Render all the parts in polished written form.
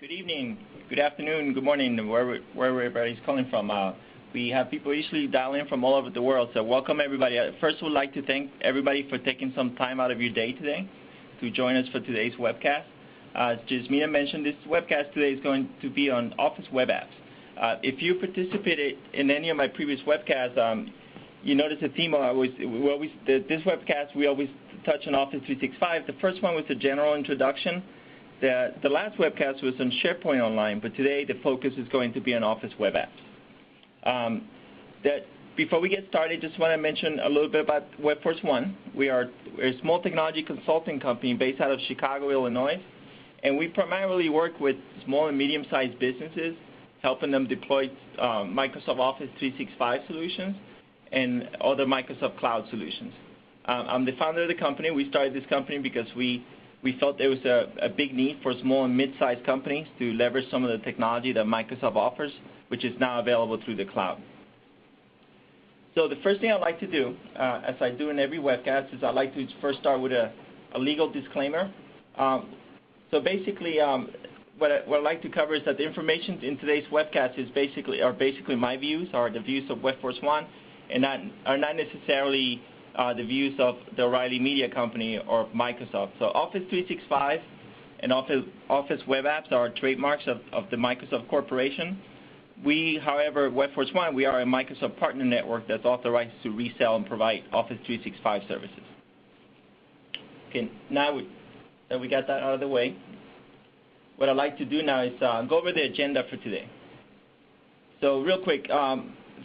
Good evening, good afternoon, good morning, wherever everybody's calling from. We have people usually dial in from all over the world, so welcome everybody. First, we'd like to thank everybody for taking some time out of your day today to join us for today's webcast. As Jasmina mentioned, this webcast today is going to be on Office web apps. If you participated in any of my previous webcasts, you notice the theme. This webcast, we always touch on Office 365. The first one was a general introduction. The last webcast was on SharePoint Online, but today the focus is going to be on Office web apps. Before we get started, just want to mention a little bit about WEBFORCE1. We're a small technology consulting company based out of Chicago, Illinois, and we primarily work with small and medium-sized businesses, helping them deploy Microsoft Office 365 solutions and other Microsoft Cloud solutions. I'm the founder of the company. We started this company because we felt there was a big need for small and mid-sized companies to leverage some of the technology that Microsoft offers, which is now available through the cloud. So the first thing I'd like to do, as I do in every webcast, is I'd like to first start with a legal disclaimer. So basically, what I'd like to cover is that the information in today's webcast is basically my views, are the views of WEBFORCE1, and are not necessarily the views of the O'Reilly Media Company or Microsoft. So Office 365 and Office web apps are trademarks of the Microsoft Corporation. We, however, WEBFORCE1, we are a Microsoft partner network that's authorized to resell and provide Office 365 services. Okay, now that we got that out of the way, what I'd like to do now is go over the agenda for today. So real quick,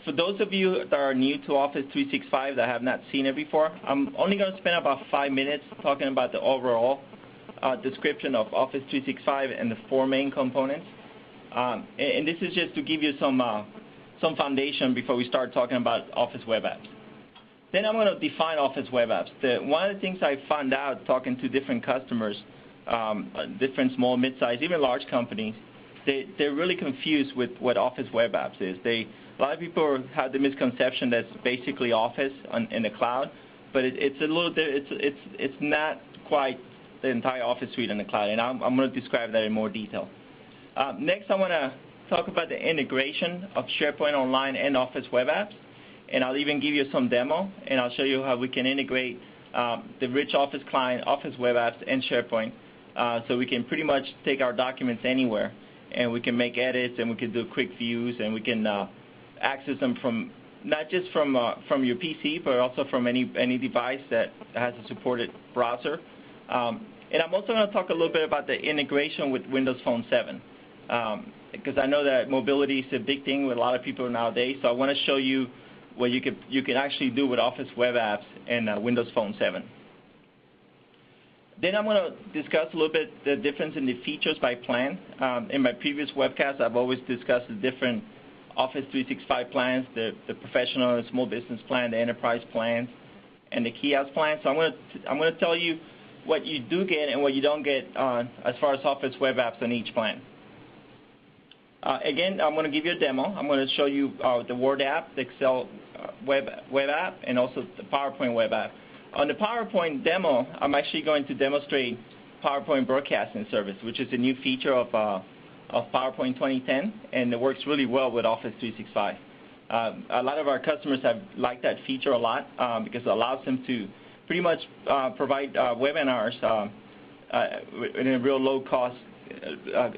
for those of you that are new to Office 365 that have not seen it before, I'm only going to spend about 5 minutes talking about the overall description of Office 365 and the 4 main components. And this is just to give you some foundation before we start talking about Office web apps. Then I'm going to define Office web apps. One of the things I found out talking to different customers, different small, mid-sized, even large companies, they're really confused with what Office web apps is. A lot of people have the misconception that it's basically Office in the cloud, but it's not quite the entire Office suite in the cloud, and I'm going to describe that in more detail. Next, I want to talk about the integration of SharePoint Online and Office web apps, and I'll even give you some demo, and I'll show you how we can integrate the rich Office client, Office web apps, and SharePoint, so we can pretty much take our documents anywhere, and we can make edits, and we can do quick views, and we can access them from not just from your PC, but also from any device that has a supported browser. And I'm also going to talk a little bit about the integration with Windows Phone 7, because I know that mobility is a big thing with a lot of people nowadays. So I want to show you what you can actually do with Office web apps and Windows Phone 7. Then I'm going to discuss a little bit the difference in the features by plan. In my previous webcasts, I've always discussed the different Office 365 plans, the professional and small business plan, the enterprise plans, and the kiosk plan. So I'm going to tell you what you do get and what you don't get as far as Office web apps on each plan. Again, I'm going to give you a demo. I'm going to show you the Word app, the Excel web app, and also the PowerPoint web app. On the PowerPoint demo, I'm actually going to demonstrate PowerPoint broadcasting service, which is a new feature of PowerPoint 2010, and it works really well with Office 365. A lot of our customers have liked that feature a lot because it allows them to pretty much provide webinars in a real low cost,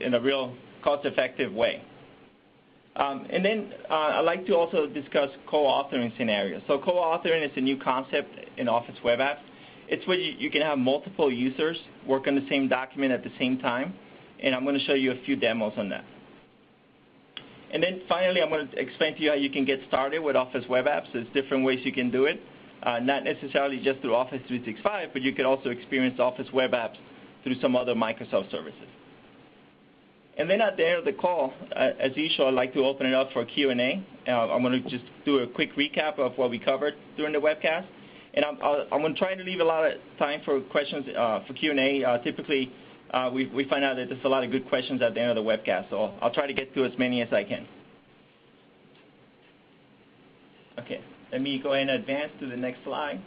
in a real cost-effective way. And then I'd like to also discuss co-authoring scenarios. So co-authoring is a new concept in Office web apps. It's where you can have multiple users work on the same document at the same time, and I'm going to show you a few demos on that. And then finally, I'm going to explain to you how you can get started with Office web apps. There's different ways you can do it, not necessarily just through Office 365, but you can also experience Office web apps through some other Microsoft services. And then at the end of the call, as usual, I'd like to open it up for Q&A. I'm going to just do a quick recap of what we covered during the webcast. And I'm going to try to leave a lot of time for questions for Q&A. Typically, we find out that there's a lot of good questions at the end of the webcast, so I'll try to get to as many as I can. Okay, let me go ahead and advance to the next slide.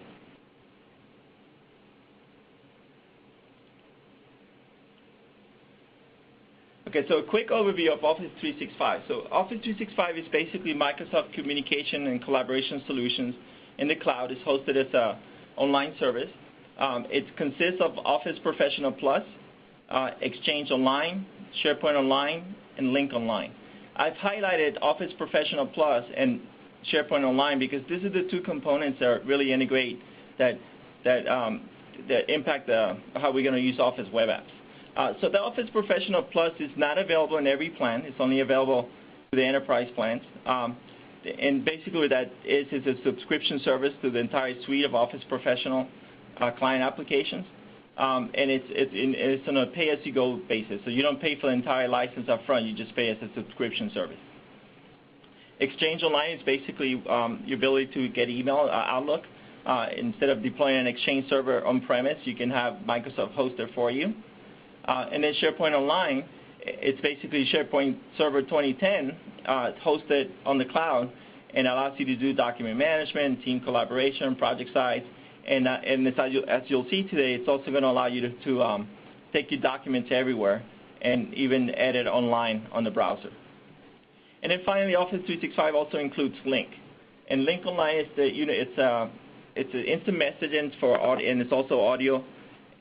Okay, so a quick overview of Office 365. So Office 365 is basically Microsoft communication and collaboration solutions in the cloud. It's hosted as an online service. It consists of Office Professional Plus, Exchange Online, SharePoint Online, and Lync Online. I've highlighted Office Professional Plus and SharePoint Online because these are the two components that really integrate that impact how we're going to use Office web apps. So the Office Professional Plus is not available in every plan. It's only available to the enterprise plans. And basically what that is a subscription service to the entire suite of Office Professional client applications. And it's on a pay-as-you-go basis. So you don't pay for the entire license up front. You just pay as a subscription service. Exchange Online is basically your ability to get email, Outlook. Instead of deploying an Exchange server on-premise, you can have Microsoft host it for you. And then SharePoint Online, it's basically SharePoint Server 2010 hosted on the cloud and allows you to do document management, team collaboration, project sites. And as you'll see today, it's also going to allow you to take your documents everywhere and even edit online on the browser. And then finally, Office 365 also includes Lync. And Lync Online is it's an instant messaging for audio, and it's also audio.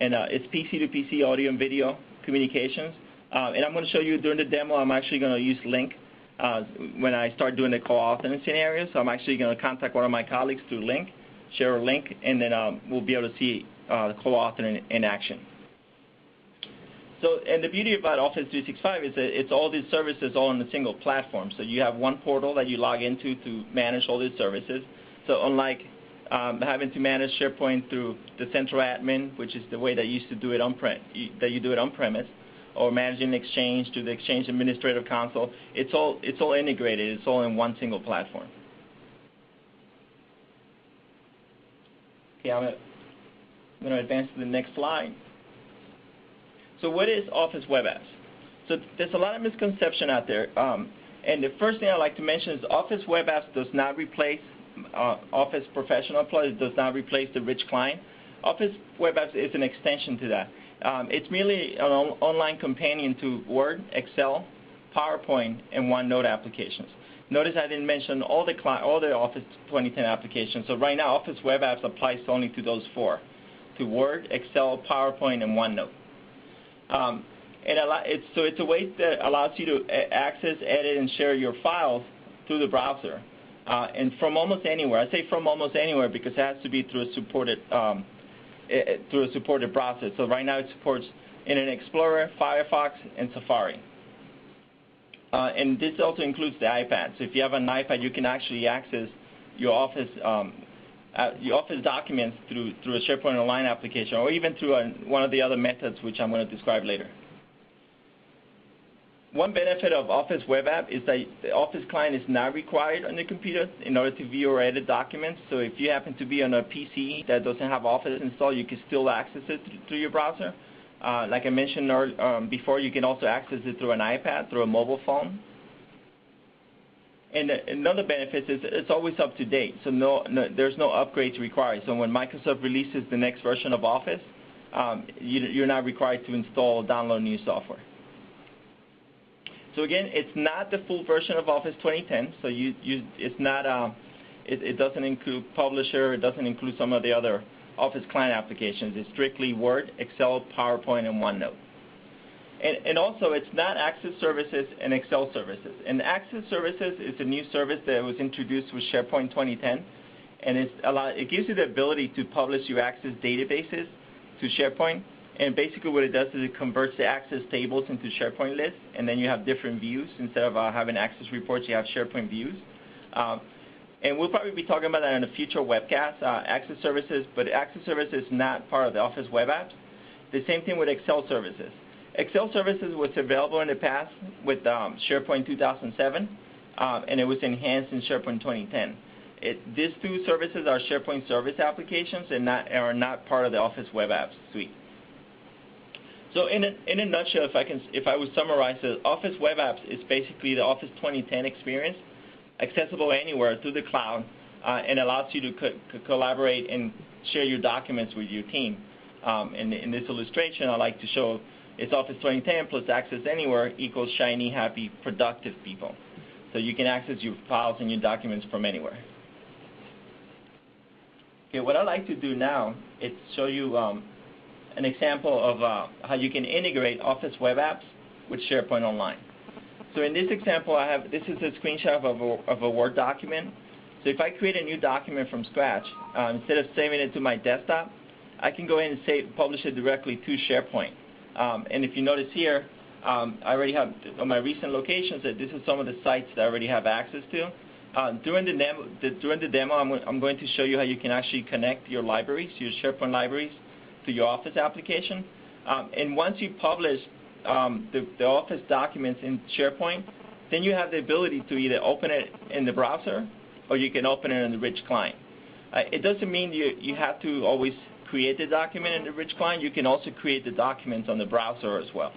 And it's PC to PC audio and video communications. And I'm going to show you during the demo, I'm actually going to use Lync when I start doing the co-authoring scenario. So I'm actually going to contact one of my colleagues through Lync, share a link, and then we'll be able to see the co-authoring in action. So, and the beauty about Office 365 is that it's all these services all on a single platform. So you have one portal that you log into to manage all these services. So unlike having to manage SharePoint through the central admin, which is the way that you used to do it on-premise, or managing Exchange through the Exchange Administrative Console, it's all integrated. It's all in one single platform. Okay, I'm going to advance to the next slide. So what is Office Web Apps? So there's a lot of misconception out there. And the first thing I'd like to mention is Office Web Apps does not replace Office Professional Plus. It does not replace the rich client. Office Web Apps is an extension to that. It's merely an online companion to Word, Excel, PowerPoint, and OneNote applications. Notice I didn't mention all the Office 2010 applications. So right now, Office Web Apps applies only to those four, to Word, Excel, PowerPoint, and OneNote. So it's a way that allows you to access, edit, and share your files through the browser. And from almost anywhere. I say from almost anywhere because it has to be through a supported browser. So right now it supports Internet Explorer, Firefox, and Safari. And this also includes the iPad. So if you have an iPad, you can actually access your Office documents through a SharePoint Online application, or even through one of the other methods, which I'm going to describe later. One benefit of Office Web App is that the Office client is not required on the computer in order to view or edit documents. So if you happen to be on a PC that doesn't have Office installed, you can still access it through your browser. Like I mentioned before, you can also access it through an iPad, through a mobile phone. And another benefit is it's always up to date, so there's no upgrades required. So when Microsoft releases the next version of Office, you're not required to install or download new software. So again, it's not the full version of Office 2010. So it's not. It doesn't include Publisher. It doesn't include some of the other Office client applications. It's strictly Word, Excel, PowerPoint, and OneNote. And also, it's not Access Services and Excel Services. And Access Services is a new service that was introduced with SharePoint 2010, and it gives you the ability to publish your Access databases to SharePoint. And basically what it does is it converts the Access tables into SharePoint lists, and then you have different views. Instead of having Access reports, you have SharePoint views. And we'll probably be talking about that in a future webcast, Access Services, but Access Services is not part of the Office Web Apps. The same thing with Excel Services. Excel Services was available in the past with SharePoint 2007, and it was enhanced in SharePoint 2010. These two services are SharePoint service applications and are not part of the Office Web Apps suite. So in a nutshell, if I would summarize it, Office Web Apps is basically the Office 2010 experience, accessible anywhere through the cloud, and allows you to collaborate and share your documents with your team. In this illustration, I like to show It's Office 2010 plus Access Anywhere equals shiny, happy, productive people. So you can access your files and your documents from anywhere. Okay, what I'd like to do now is show you an example of how you can integrate Office web apps with SharePoint Online. So in this example, this is a screenshot of a Word document. So if I create a new document from scratch, instead of saving it to my desktop, I can go ahead and publish it directly to SharePoint. And if you notice here, I already have on my recent locations that this is some of the sites that I already have access to. During the demo, I'm going to show you how you can actually connect your libraries, your SharePoint libraries, to your Office application. And once you publish the Office documents in SharePoint, then you have the ability to either open it in the browser or you can open it in the rich client. It doesn't mean you have to always create the document in the rich client. You can also create the documents on the browser as well.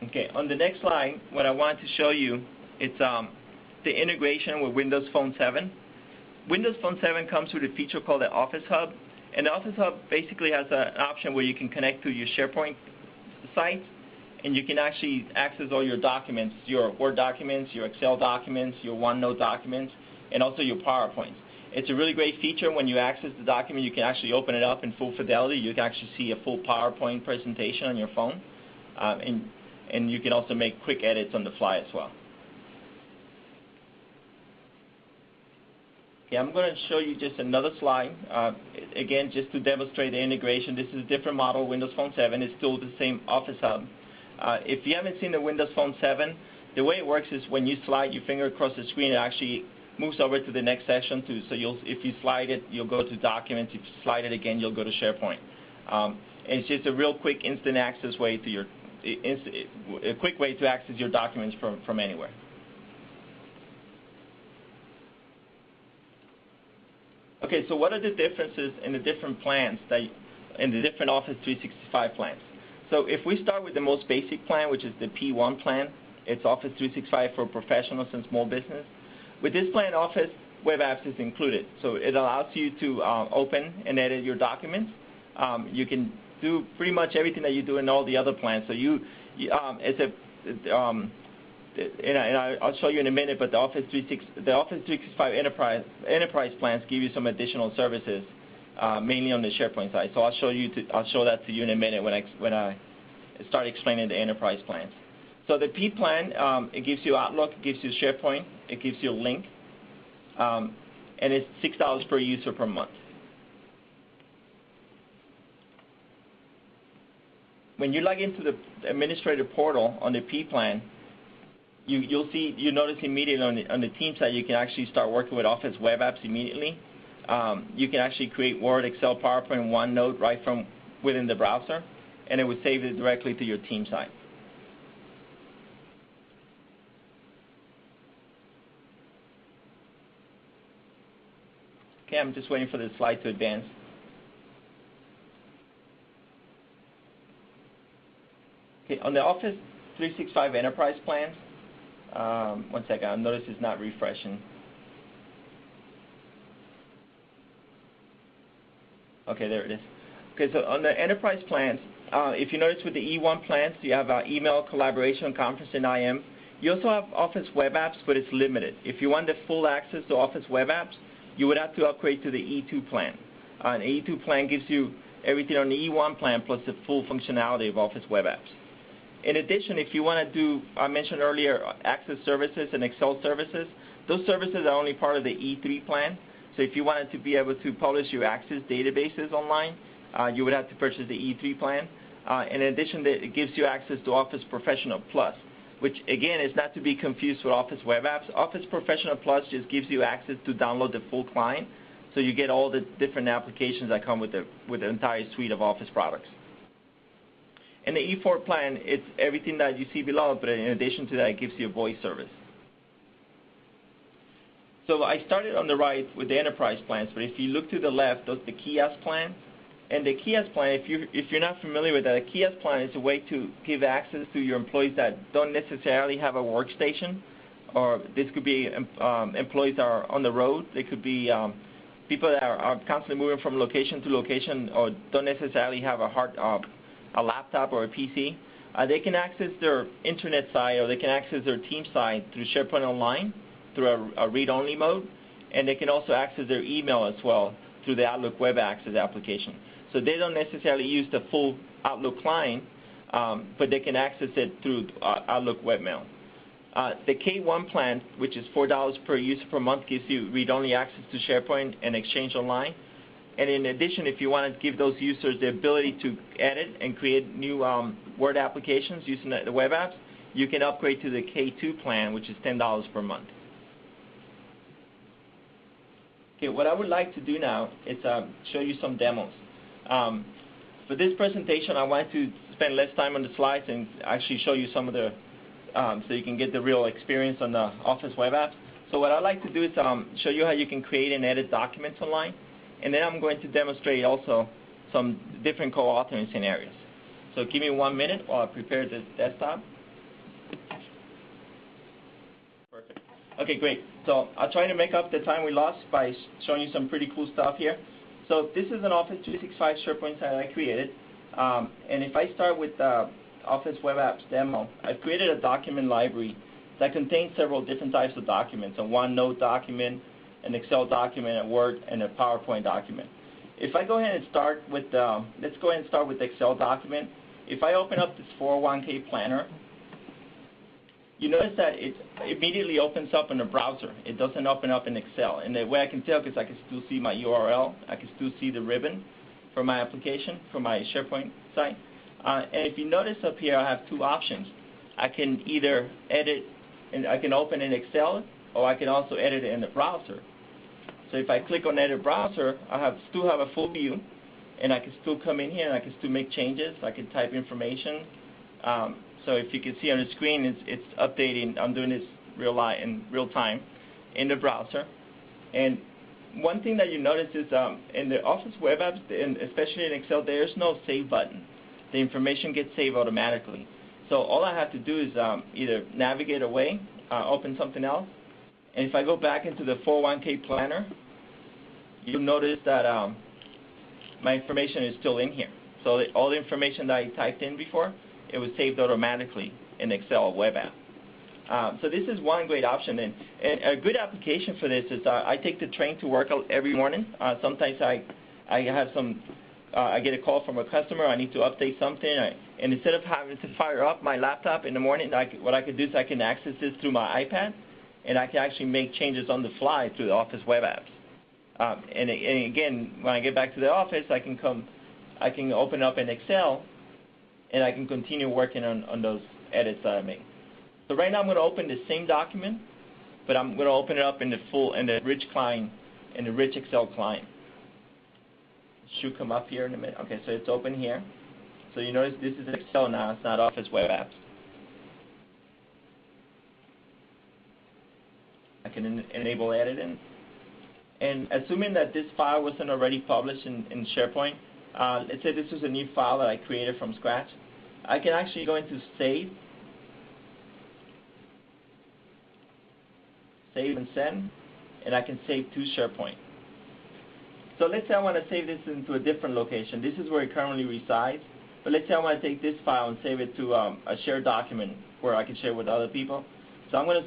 Okay, on the next slide, what I wanted to show you is the integration with Windows Phone 7. Windows Phone 7 comes with a feature called the Office Hub. And the Office Hub basically has an option where you can connect to your SharePoint site, and you can actually access all your documents, your Word documents, your Excel documents, your OneNote documents, and also your PowerPoints. It's a really great feature. When you access the document, you can actually open it up in full fidelity. You can actually see a full PowerPoint presentation on your phone. And you can also make quick edits on the fly as well. Okay, I'm going to show you just another slide, again, just to demonstrate the integration. This is a different model, Windows Phone 7. It's still the same Office Hub. If you haven't seen the Windows Phone 7, the way it works is when you slide your finger across the screen, it actually moves over to the next section. So if you slide it, you'll go to Documents. If you slide it again, you'll go to SharePoint. And it's just a real quick instant access way to a quick way to access your documents from anywhere. Okay, so what are the differences in the different plans in the different Office 365 plans? So if we start with the most basic plan, which is the P1 plan, it's Office 365 for professionals and small business. With this plan, Office Web Apps is included. So it allows you to open and edit your documents. You can do pretty much everything that you do in all the other plans. So I'll show you in a minute, but the Office 365 Enterprise plans give you some additional services, mainly on the SharePoint side. So I'll show that to you in a minute when I start explaining the Enterprise plans. So the P plan, it gives you Outlook, it gives you SharePoint, it gives you Lync, and it's $6 per user per month. When you log into the administrator portal on the P plan, you'll notice immediately on the team side you can actually start working with Office web apps immediately. You can actually create Word, Excel, PowerPoint, OneNote right from within the browser, and it would save it directly to your team site. Okay, I'm just waiting for the slide to advance. Okay, on the Office 365 Enterprise plans, one second, I notice it's not refreshing. Okay, there it is. Okay, so on the Enterprise plans, if you notice with the E1 plans, you have email, collaboration, conference, and IM. You also have Office web apps, but it's limited. If you want the full access to Office web apps, you would have to upgrade to the E2 plan. An E2 plan gives you everything on the E1 plan plus the full functionality of Office web apps. In addition, if you want to do, I mentioned earlier, Access services and Excel services, those services are only part of the E3 plan. So if you wanted to be able to publish your Access databases online, you would have to purchase the E3 plan. In addition, it gives you access to Office Professional Plus, which again is not to be confused with Office web apps. Office Professional Plus just gives you access to download the full client, so you get all the different applications that come with the entire suite of Office products. In the E4 plan, it's everything that you see below, but in addition to that, it gives you a voice service. So I started on the right with the Enterprise plans, but if you look to the left, that's the Kiosk plan. And the Kiosk plan, if you're not familiar with that, a Kiosk plan is a way to give access to your employees that don't necessarily have a workstation, or this could be employees that are on the road. They could be people that are constantly moving from location to location or don't necessarily have a laptop or a PC, they can access their internet site or they can access their team site through SharePoint Online through a read-only mode, and they can also access their email as well through the Outlook Web Access application. So they don't necessarily use the full Outlook client, but they can access it through Outlook Webmail. The K1 plan, which is $4 per user per month, gives you read-only access to SharePoint and Exchange Online. And in addition, if you want to give those users the ability to edit and create new Word applications using the web apps, you can upgrade to the K2 plan, which is $10 per month. Okay, what I would like to do now is show you some demos. For this presentation, I want to spend less time on the slides and actually show you some of the, so you can get the real experience on the Office web apps. So what I'd like to do is show you how you can create and edit documents online. And then I'm going to demonstrate also some different co-authoring scenarios. So give me 1 minute while I prepare the desktop. Perfect. Okay, great. So I'll try to make up the time we lost by showing you some pretty cool stuff here. So this is an Office 365 SharePoint site I created. And if I start with the Office Web Apps demo, I've created a document library that contains several different types of documents, a OneNote document, an Excel document, a Word, and a PowerPoint document. If I go ahead and start with, let's go ahead and start with the Excel document. If I open up this 401k planner, you notice that it immediately opens up in a browser. It doesn't open up in Excel. And the way I can tell, because I can still see my URL, I can still see the ribbon for my application, for my SharePoint site. And if you notice up here, I have two options. I can either edit, and I can open in Excel, or I can also edit it in the browser. So if I click on Edit Browser, I still have a full view, and I can still come in here and I can still make changes. I can type information. So if you can see on the screen, it's updating. I'm doing this in real time in the browser. And one thing that you notice is in the Office web apps, and especially in Excel, there's no save button. The information gets saved automatically. So all I have to do is either navigate away, open something else, and if I go back into the 401k planner, you'll notice that my information is still in here. So all the information that I typed in before, it was saved automatically in Excel web app. So this is one great option, and a good application for this is I take the train to work every morning. Sometimes I get a call from a customer. I need to update something, and instead of having to fire up my laptop in the morning, what I could do is I can access this through my iPad, and I can actually make changes on the fly through the Office web apps. And again, when I get back to the office, I can open up in Excel, and I can continue working on those edits that I made. So right now I'm going to open the same document, but I'm going to open it up in the rich client, in the rich Excel client. It should come up here in a minute. Okay, so it's open here. So you notice this is Excel now, it's not Office web apps. I can enable editing. And assuming that this file wasn't already published in SharePoint, let's say this was a new file that I created from scratch, I can actually go into Save, Save and Send, and I can save to SharePoint. So let's say I want to save this into a different location. This is where it currently resides, but let's say I want to take this file and save it to a shared document where I can share with other people. So I'm going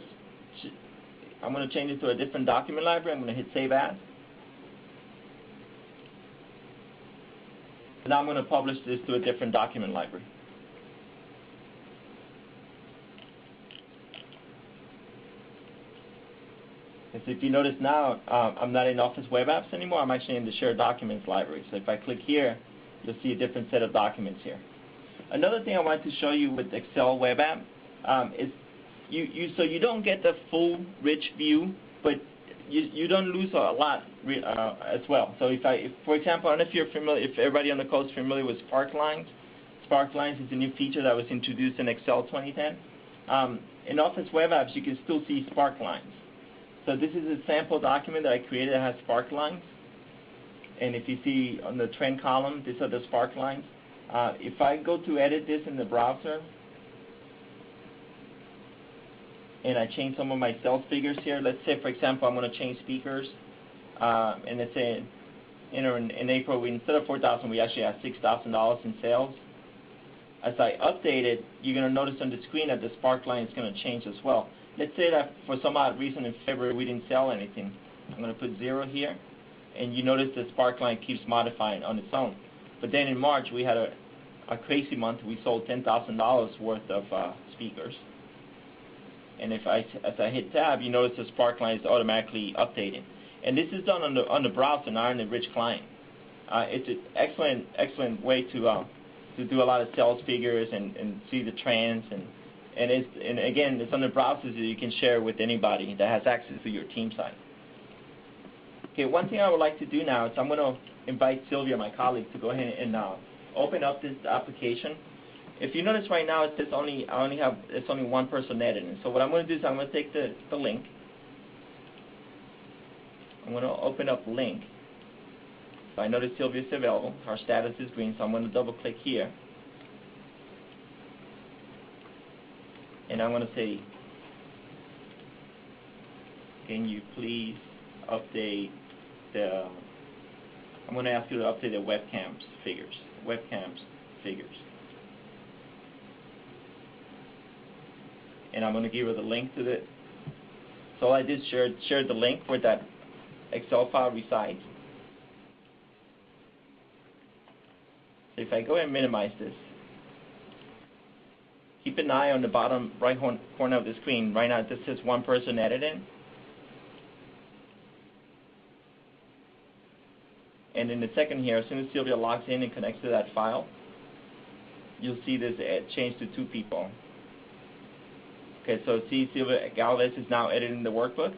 to change it to a different document library. I'm going to hit Save As. Now I'm going to publish this to a different document library. And so if you notice now, I'm not in Office Web Apps anymore. I'm actually in the Shared Documents library. So if I click here, you'll see a different set of documents here. Another thing I wanted to show you with Excel Web App is so you don't get the full rich view, but you don't lose a lot as well. So for example, I don't know if you're familiar, if everybody on the call is familiar with Spark Lines. Spark Lines is a new feature that was introduced in Excel 2010. In Office Web Apps, you can still see Spark Lines. So this is a sample document that I created that has spark lines. And if you see on the trend column, these are the spark lines. If I go to edit this in the browser, and I change some of my sales figures here, let's say, for example, I'm going to change speakers. and it's in April, we, instead of $4,000, we actually had $6,000 in sales. As I update it, you're going to notice on the screen that the spark line is going to change as well. Let's say that for some odd reason in February we didn't sell anything. I'm going to put 0 here, and you notice the spark line keeps modifying on its own. But then in March we had a crazy month. We sold $10,000 worth of speakers. And as I hit tab, you notice the spark line is automatically updating. And this is done on the browser, not on the rich client. It's an excellent way to do a lot of sales figures and see the trends, and again, it's on the browser so you can share with anybody that has access to your team site. Okay, one thing I would like to do now is I'm going to invite Sylvia, my colleague, to go ahead and open up this application. If you notice right now, it's only one person editing. So what I'm going to do is I'm going to take the Lync. I'm going to open up Lync. So I notice Sylvia is available. Our status is green, so I'm going to double click here. And I'm going to say, can you please update I'm going to ask you to update the webcams figures. And I'm going to give her the link to the, so I did share the link where that Excel file resides. So if I go ahead and minimize this, keep an eye on the bottom right corner of the screen. Right now this says one person editing. And in a second here, as soon as Sylvia logs in and connects to that file, you'll see this change to 2 people. Okay, so see Sylvia Velez is now editing the workbook.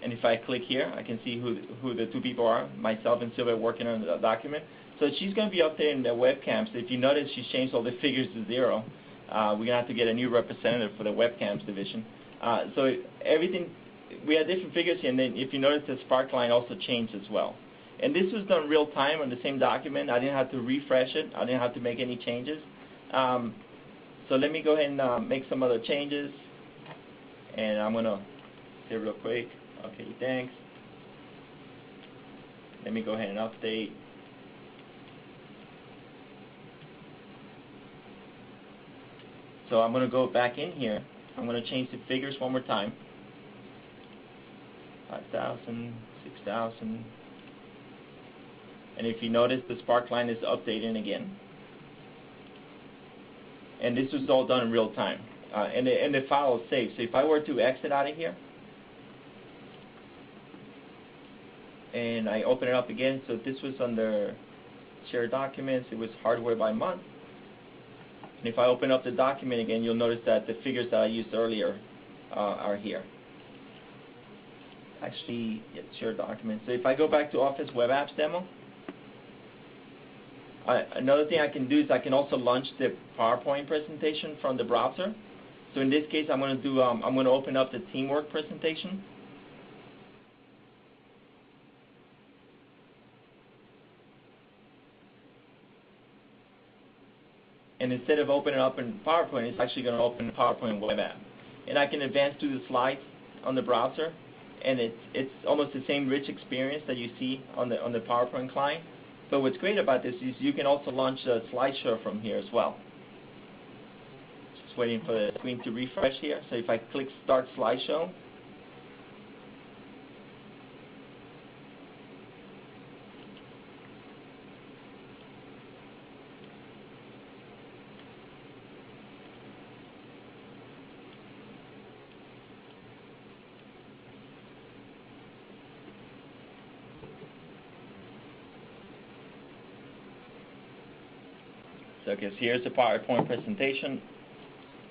And if I click here, I can see who the 2 people are, myself and Sylvia working on the document. So she's going to be updating the webcams. If you notice, she's changed all the figures to 0. We're going to have to get a new representative for the webcams division. So everything, we have different figures here, and then if you notice, the spark line also changed as well. And this was done real time on the same document. I didn't have to refresh it. I didn't have to make any changes. So let me go ahead and make some other changes. And I'm going to say real quick, okay, thanks. Let me go ahead and update. So I'm going to go back in here. I'm going to change the figures one more time. 5,000, 6,000. And if you notice, the spark line is updating again. And this was all done in real time. And the file is saved. So if I were to exit out of here, and I open it up again, so this was under Share Documents. It was hardware by month. And if I open up the document again, you'll notice that the figures that I used earlier are here. Actually, yeah, Share Documents. So if I go back to Office Web Apps Demo, another thing I can do is I can also launch the PowerPoint presentation from the browser. So in this case, I'm going to do I'm going to open up the Teamwork presentation. And instead of opening up in PowerPoint, it's actually going to open PowerPoint Web App. And I can advance through the slides on the browser, and it's almost the same rich experience that you see on the PowerPoint client. But what's great about this is you can also launch a slideshow from here as well. Just waiting for the screen to refresh here. So if I click Start Slideshow, so because here's the PowerPoint presentation,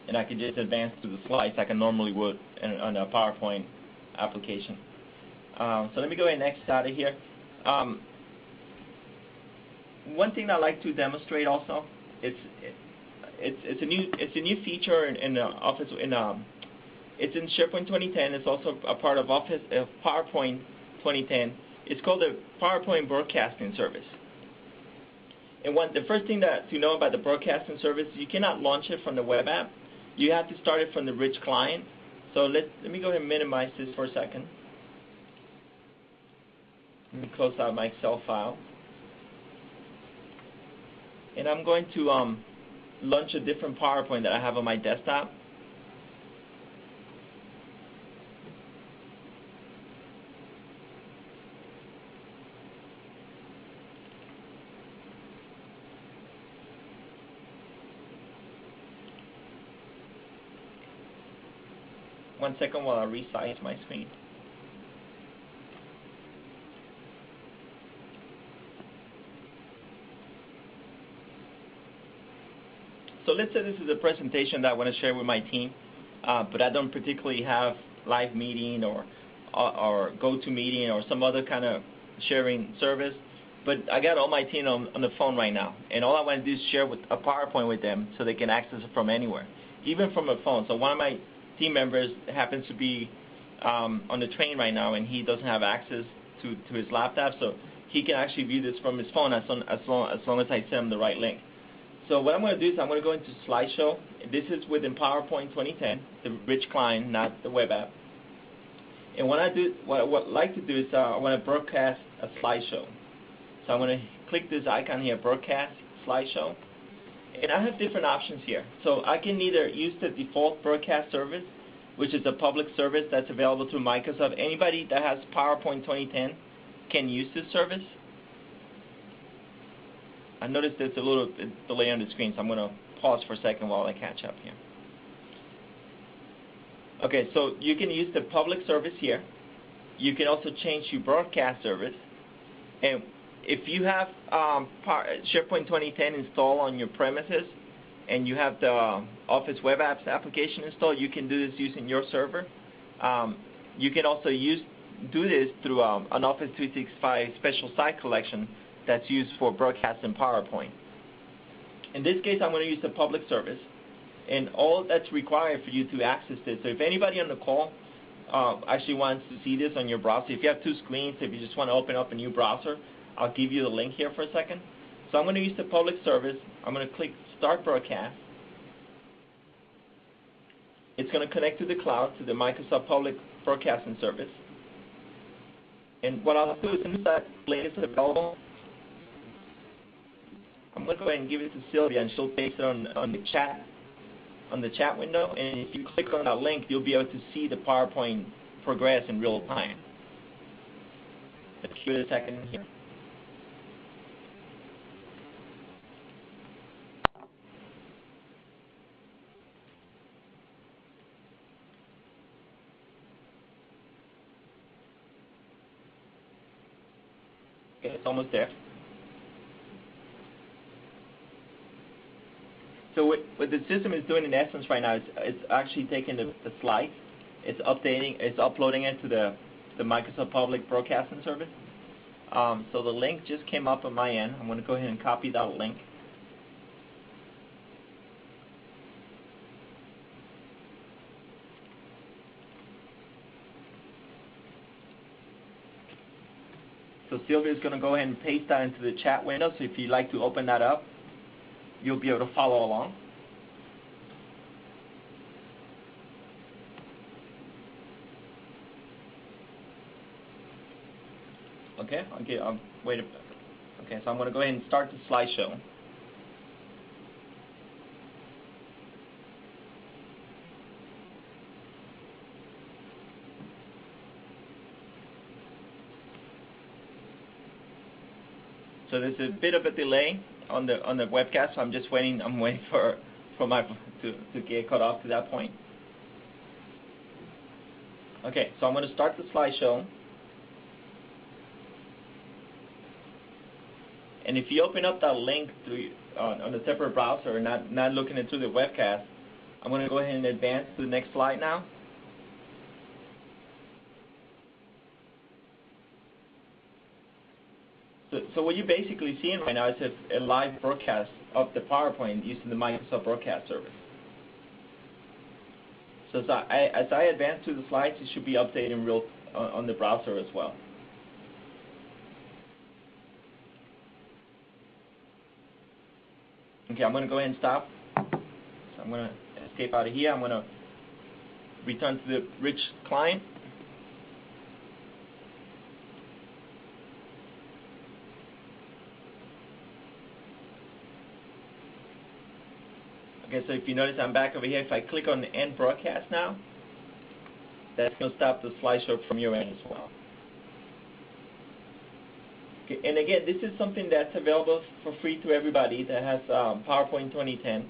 and I can just advance to the slides like I normally would on a PowerPoint application. So let me go ahead and exit out of here. One thing I like to demonstrate also, it's a new feature in the Office. It's in SharePoint 2010. It's also a part of Office PowerPoint 2010. It's called the PowerPoint Broadcasting Service. And the first thing to know about the broadcasting service, you cannot launch it from the web app. You have to start it from the rich client. So let me go ahead and minimize this for a second. Let me close out my Excel file. And I'm going to launch a different PowerPoint that I have on my desktop. One second while I resize my screen. So let's say this is a presentation that I want to share with my team, but I don't particularly have live meeting or GoToMeeting or some other kind of sharing service. But I got all my team on the phone right now, and all I want to do is share with a PowerPoint with them so they can access it from anywhere, even from a phone. So one of my team members happens to be on the train right now, and he doesn't have access to his laptop, so he can actually view this from his phone as long as I send him the right link. So what I'm going to do is I'm going to go into slideshow. This is within PowerPoint 2010, the rich client, not the web app. And what I like to do is I want to broadcast a slideshow. So I'm going to click this icon here, broadcast slideshow. And I have different options here. So I can either use the default broadcast service, which is a public service that's available through Microsoft. Anybody that has PowerPoint 2010 can use this service. I noticed there's a little delay on the screen, so I'm going to pause for a second while I catch up here. Okay, so you can use the public service here. You can also change your broadcast service. And if you have SharePoint 2010 installed on your premises and you have the Office Web Apps application installed, you can do this using your server. You can also do this through an Office 365 special site collection that's used for broadcasting PowerPoint. In this case, I'm going to use the public service, and all that's required for you to access this. So if anybody on the call actually wants to see this on your browser, if you have two screens, if you just want to open up a new browser, I'll give you the link here for a second. So I'm going to use the public service. I'm going to click Start Broadcast. It's going to connect to the cloud, to the Microsoft Public Broadcasting Service. And what I'll do is, since that link is available, I'm going to go ahead and give it to Sylvia, and she'll paste it on the chat window. And if you click on that link, you'll be able to see the PowerPoint progress in real time. Let's give it a second here. Okay, it's almost there. So what the system is doing in essence right now is it's actually taking the slides, it's uploading it to the Microsoft Public Broadcasting Service. So the link just came up on my end. I'm going to go ahead and copy that link. So Sylvia is going to go ahead and paste that into the chat window. So if you'd like to open that up, you'll be able to follow along. Okay, wait a minute. Okay, so I'm going to go ahead and start the slideshow. So there's a bit of a delay on the webcast, so I'm just waiting. I'm waiting for to get caught up to that point. Okay, so I'm going to start the slideshow. And if you open up that link through on a separate browser, not looking into the webcast, I'm going to go ahead and advance to the next slide now. So what you're basically seeing right now is a live broadcast of the PowerPoint using the Microsoft Broadcast Service. So as I advance through the slides, it should be updating on the browser as well. Okay, I'm going to go ahead and stop. So I'm going to escape out of here. I'm going to return to the rich client. Okay, so if you notice I'm back over here. If I click on End Broadcast now, that's going to stop the slideshow from your end as well. Okay, and again, this is something that's available for free to everybody that has PowerPoint 2010.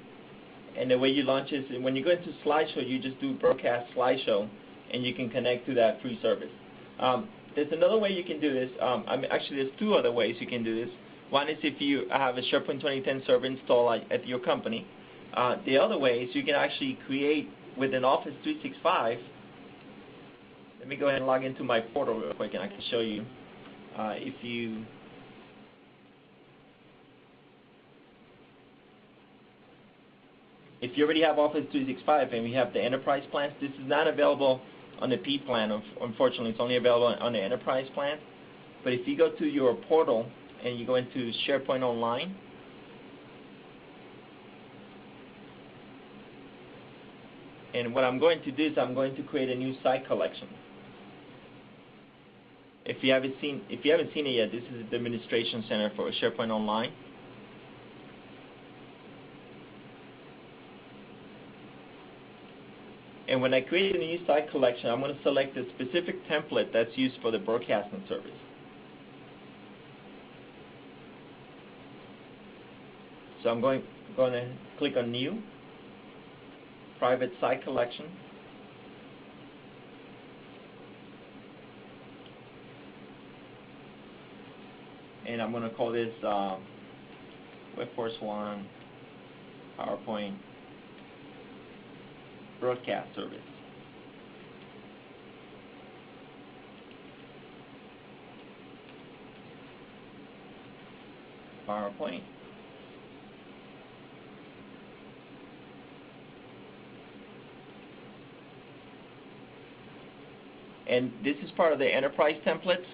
And the way you launch is when you go into slideshow, you just do broadcast slideshow, and you can connect to that free service. There's another way you can do this. Actually, there's two other ways you can do this. One is if you have a SharePoint 2010 server installed at your company. The other way is you can actually create within Office 365. Let me go ahead and log into my portal real quick, and I can show you. If you already have Office 365 and we have the enterprise plans, this is not available on the P plan. Unfortunately, it's only available on the enterprise plan. But if you go to your portal and you go into SharePoint Online, and what I'm going to do is I'm going to create a new site collection. If you haven't seen it yet, this is the Administration Center for SharePoint Online. And when I create a new site collection, I'm going to select a specific template that's used for the broadcasting service. So I'm going to click on New, Private Site Collection. And I'm going to call this WEBFORCE1 PowerPoint Broadcast Service. PowerPoint. And this is part of the enterprise templates.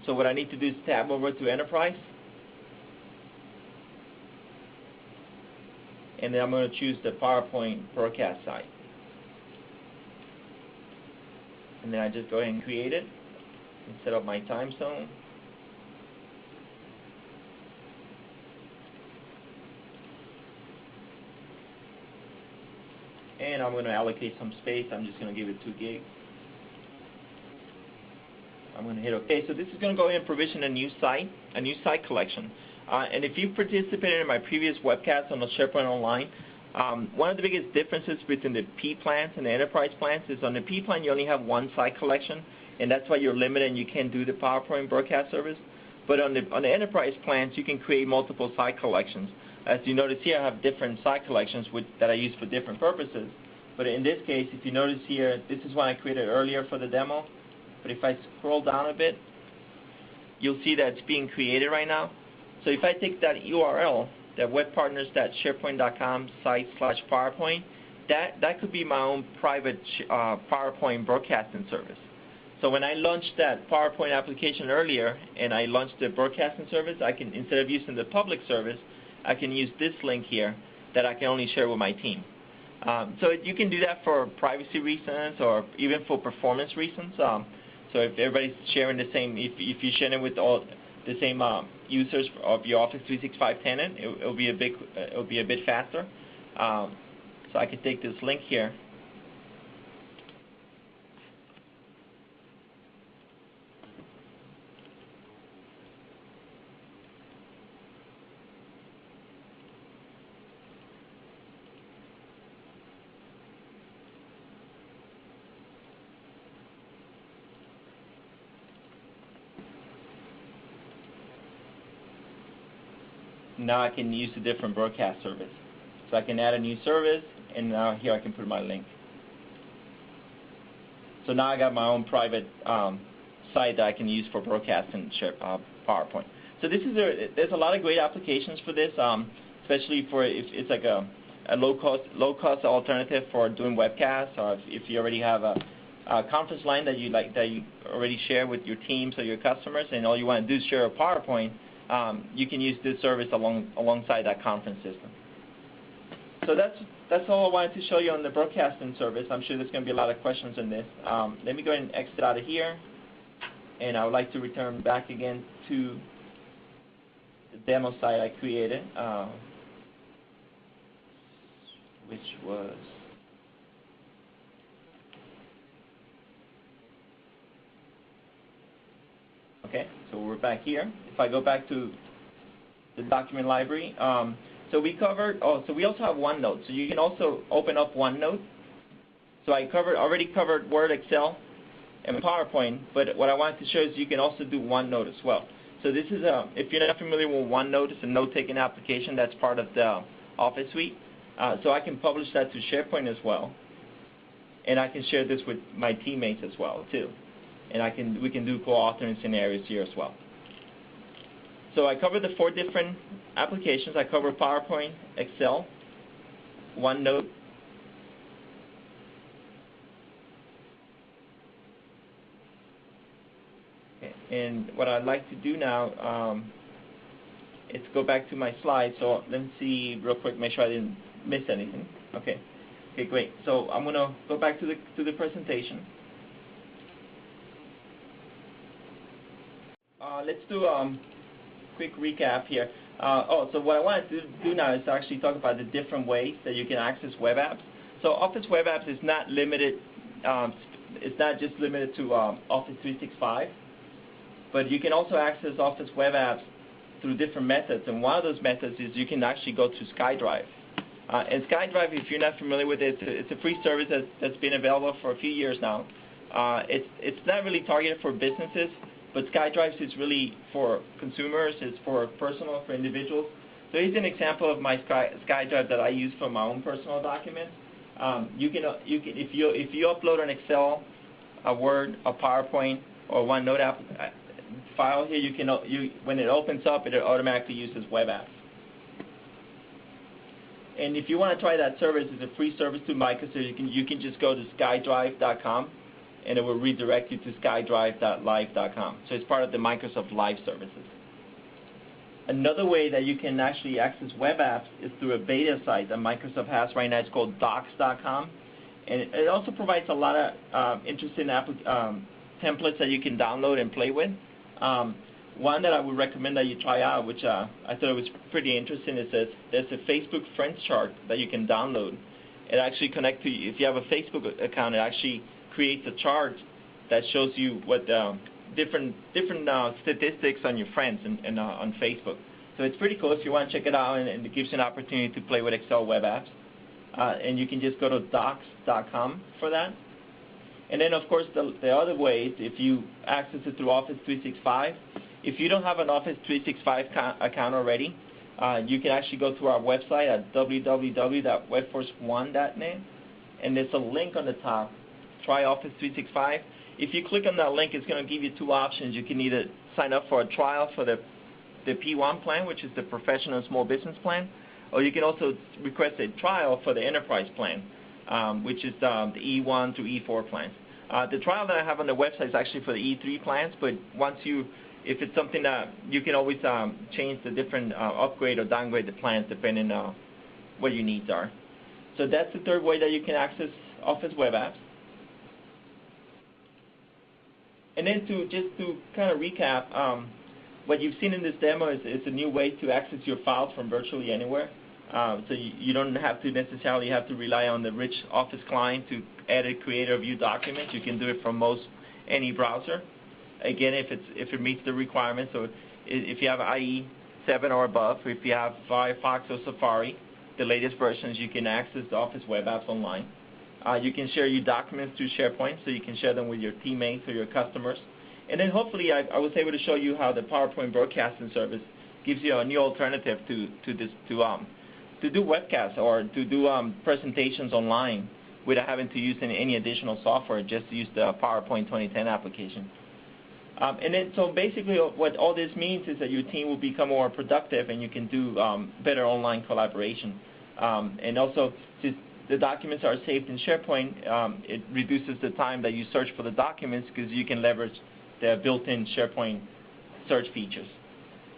So what I need to do is tab over to enterprise. And then I'm going to choose the PowerPoint broadcast site. And then I just go ahead and create it and set up my time zone. And I'm going to allocate some space. I'm just going to give it 2 gig. I'm going to hit OK. So this is going to go ahead and provision a new site collection. And if you participated in my previous webcast on the SharePoint Online, one of the biggest differences between the P plans and the enterprise plans is on the P plan you only have one site collection, and that's why you're limited and you can't do the PowerPoint broadcast service. But on the enterprise plans, you can create multiple site collections. As you notice here, I have different site collections that I use for different purposes. But in this case, if you notice here, this is one I created earlier for the demo. But if I scroll down a bit, you'll see that it's being created right now. So if I take that URL, that webpartners.sharepoint.com/PowerPoint, that could be my own private PowerPoint broadcasting service. So when I launched that PowerPoint application earlier and I launched the broadcasting service, I can, instead of using the public service, I can use this link here that I can only share with my team. So you can do that for privacy reasons or even for performance reasons. So if everybody's sharing the same, if you're sharing it with all the same users of your Office 365 tenant, it'll be a bit faster. So I can take this link here. Now I can use a different broadcast service. So I can add a new service, and now here I can put my link. So now I got my own private site that I can use for broadcasting PowerPoint. So there's a lot of great applications for this, especially for if it's like a low cost alternative for doing webcasts, or if you already have a conference line that you already share with your teams or your customers, and all you want to do is share a PowerPoint. You can use this service alongside that conference system. So that's all I wanted to show you on the broadcasting service. I'm sure there's going to be a lot of questions on this. Let me go ahead and exit out of here, and I would like to return back again to the demo site I created. which was okay. So we're back here. If I go back to the document library, so we covered. Oh, so we also have OneNote. So you can also open up OneNote. So I already covered Word, Excel, and PowerPoint. But what I wanted to show is you can also do OneNote as well. So this is if you're not familiar with OneNote, it's a note-taking application that's part of the Office suite. So I can publish that to SharePoint as well, and I can share this with my teammates as well too. And we can do co-authoring scenarios here as well. So I covered the 4 different applications. I covered PowerPoint, Excel, OneNote, okay. And what I'd like to do now is go back to my slides. So let me see real quick, make sure I didn't miss anything. Okay. Okay, great. So I'm going to go back to the presentation. Let's do quick recap here. So what I wanted to do now is actually talk about the different ways that you can access web apps. So Office web apps is not limited. It's not just limited to Office 365, but you can also access Office web apps through different methods. And one of those methods is you can actually go to SkyDrive. And SkyDrive, if you're not familiar with it, it's a free service that's been available for a few years now. It's not really targeted for businesses, but SkyDrive is really for consumers. It's for personal, for individuals. So here's an example of my SkyDrive that I use for my own personal documents. If you upload an Excel, a Word, a PowerPoint, or OneNote app file here, when it opens up, it automatically uses web apps. And if you want to try that service, it's a free service to Microsoft. You can just go to skydrive.com, and it will redirect you to skydrive.live.com. So it's part of the Microsoft Live services. Another way that you can actually access web apps is through a beta site that Microsoft has right now. It's called docs.com. And it also provides a lot of interesting templates that you can download and play with. One that I would recommend that you try out, which I thought was pretty interesting, is that there's a Facebook Friends chart that you can download. It actually connects to you. If you have a Facebook account, it actually creates a chart that shows you what different statistics on your friends and on Facebook. So it's pretty cool if you want to check it out, and it gives you an opportunity to play with Excel web apps. And you can just go to docs.com for that. And then, of course, the other ways, if you access it through Office 365, if you don't have an Office 365 account already, you can actually go to our website at www.webforce1.net, and there's a link on the top, Try Office 365. If you click on that link, it's going to give you 2 options. You can either sign up for a trial for the P1 plan, which is the Professional and Small Business plan, or you can also request a trial for the Enterprise plan, which is the E1 through E4 plans. The trial that I have on the website is actually for the E3 plans, but if it's something that you can always change the different upgrade or downgrade the plans depending on what your needs are. So that's the third way that you can access Office web apps. And then just to kind of recap, what you've seen in this demo is a new way to access your files from virtually anywhere. So you don't have to necessarily rely on the rich Office client to edit, create, or view documents. You can do it from any browser. Again, if it meets the requirements. So if you have IE 7 or above, if you have Firefox or Safari, the latest versions, you can access the Office web apps online. You can share your documents through SharePoint, so you can share them with your teammates or your customers. And then hopefully I was able to show you how the PowerPoint broadcasting service gives you a new alternative to do webcasts or to do presentations online without having to use any additional software, just to use the PowerPoint 2010 application. And then so basically what all this means is that your team will become more productive and you can do better online collaboration. And also, since the documents are saved in SharePoint, it reduces the time that you search for the documents because you can leverage the built-in SharePoint search features.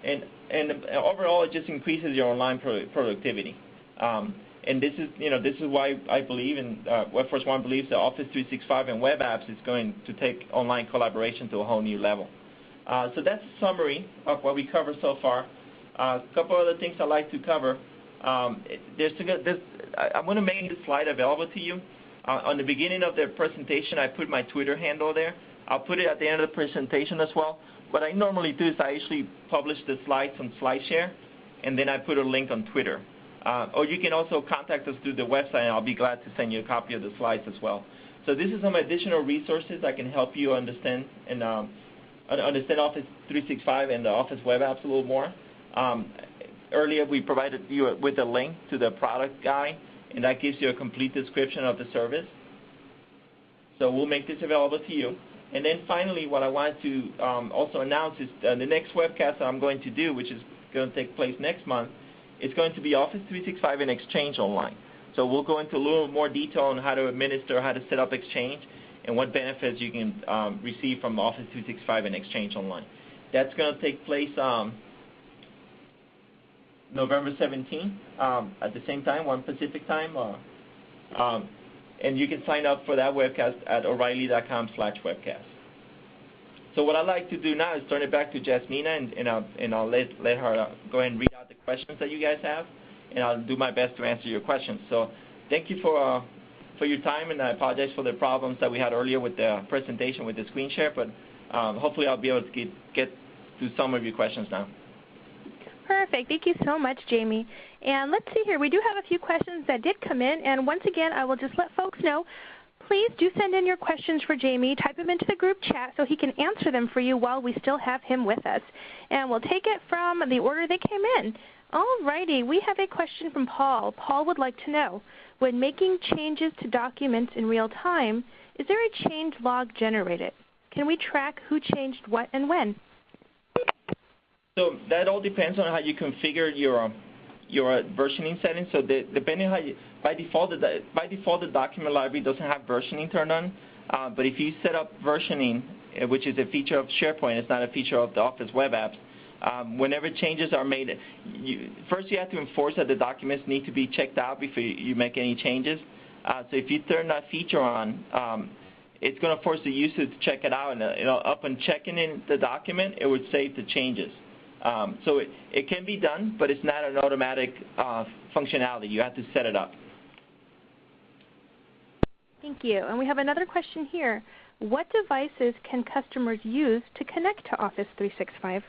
And overall, it just increases your online productivity. And this is why I believe, and WebForce1 believes, that Office 365 and web apps is going to take online collaboration to a whole new level. So that's a summary of what we covered so far. A couple other things I'd like to cover. I'm going to make this slide available to you. On the beginning of the presentation, I put my Twitter handle there. I'll put it at the end of the presentation as well. What I normally do is I actually publish the slides on SlideShare, and then I put a link on Twitter. Or you can also contact us through the website, and I'll be glad to send you a copy of the slides as well. So this is some additional resources that can help you understand and understand Office 365 and the Office web apps a little more. Earlier, we provided you with a link to the product guide, and that gives you a complete description of the service. So we'll make this available to you. And then finally, what I wanted to also announce is the next webcast that I'm going to do, which is going to take place next month, is going to be Office 365 and Exchange Online. So we'll go into a little more detail on how to administer, how to set up Exchange, and what benefits you can receive from Office 365 and Exchange Online. That's going to take place November 17th at the same time, 1 Pacific time. And you can sign up for that webcast at O'Reilly.com/webcast. So what I'd like to do now is turn it back to Jasmina, and I'll let her go ahead and read out the questions that you guys have, and I'll do my best to answer your questions. So thank you for your time, and I apologize for the problems that we had earlier with the presentation with the screen share, but hopefully I'll be able to get to some of your questions now. Perfect. Thank you so much, Jaime. And let's see here. We do have a few questions that did come in, and once again, I will just let folks know, please do send in your questions for Jaime. Type them into the group chat so he can answer them for you while we still have him with us. And we'll take it from the order they came in. All righty. We have a question from Paul. Paul would like to know, when making changes to documents in real time, is there a change log generated? Can we track who changed what and when? So that all depends on how you configure your versioning settings. So depending on how you, by default the document library doesn't have versioning turned on. But if you set up versioning, which is a feature of SharePoint, it's not a feature of the Office web apps. Whenever changes are made, first you have to enforce that the documents need to be checked out before you make any changes. So if you turn that feature on, it's going to force the user to check it out, and upon checking in the document, it would save the changes. So it can be done, but it's not an automatic functionality. You have to set it up. Thank you. And we have another question here. What devices can customers use to connect to Office 365?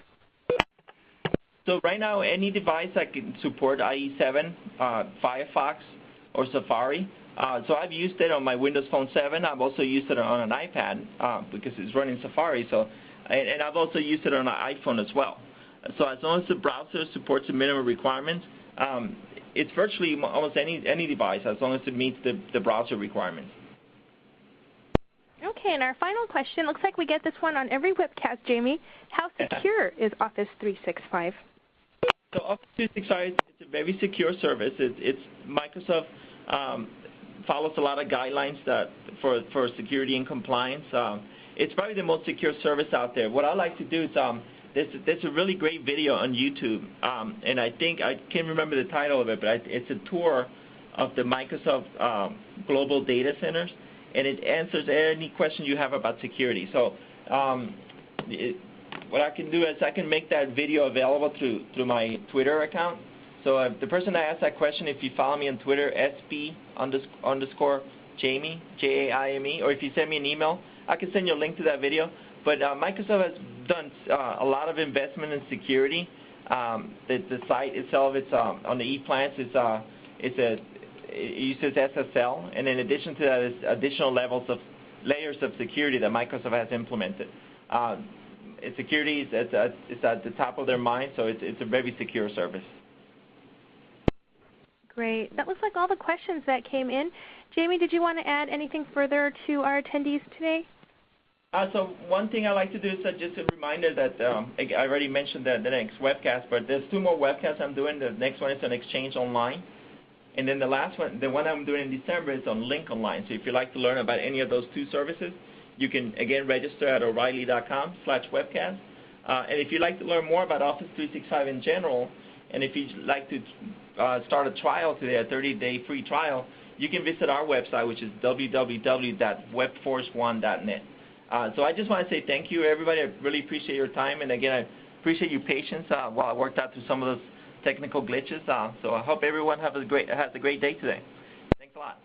So right now, any device that can support IE7, Firefox, or Safari. So I've used it on my Windows Phone 7. I've also used it on an iPad because it's running Safari. So, and I've also used it on an iPhone as well. So as long as the browser supports the minimum requirements, it's virtually almost any device as long as it meets the browser requirements. Okay, and our final question, looks like we get this one on every webcast, Jaime. How secure is Office 365? So Office 365 is a very secure service. It's Microsoft follows a lot of guidelines for security and compliance. It's probably the most secure service out there. What I like to do is there's a really great video on YouTube, and I think I can't remember the title of it, but it's a tour of the Microsoft global data centers, and it answers any question you have about security. So what I can do is I can make that video available through my Twitter account. So the person that asked that question, if you follow me on Twitter, _Jaime, Jaime, or if you send me an email, I can send you a link to that video. But Microsoft has done a lot of investment in security. The site itself, it's on the e-plans, it uses SSL, and in addition to that, is additional layers of security that Microsoft has implemented. Security is at the top of their mind, so it's a very secure service. Great. That looks like all the questions that came in. Jaime, did you want to add anything further to our attendees today? So one thing I like to do is just a reminder that I already mentioned the next webcast, but there's 2 more webcasts I'm doing. The next one is on Exchange Online. And then the last one, the one I'm doing in December, is on Lync Online. So if you'd like to learn about any of those 2 services, you can, again, register at O'Reilly.com/webcast. And if you'd like to learn more about Office 365 in general, and if you'd like to start a trial today, a 30-day free trial, you can visit our website, which is www.webforce1.net. So I just want to say thank you, everybody. I really appreciate your time. And, again, I appreciate your patience while I worked out through some of those technical glitches. So I hope everyone has a great day today. Thanks a lot.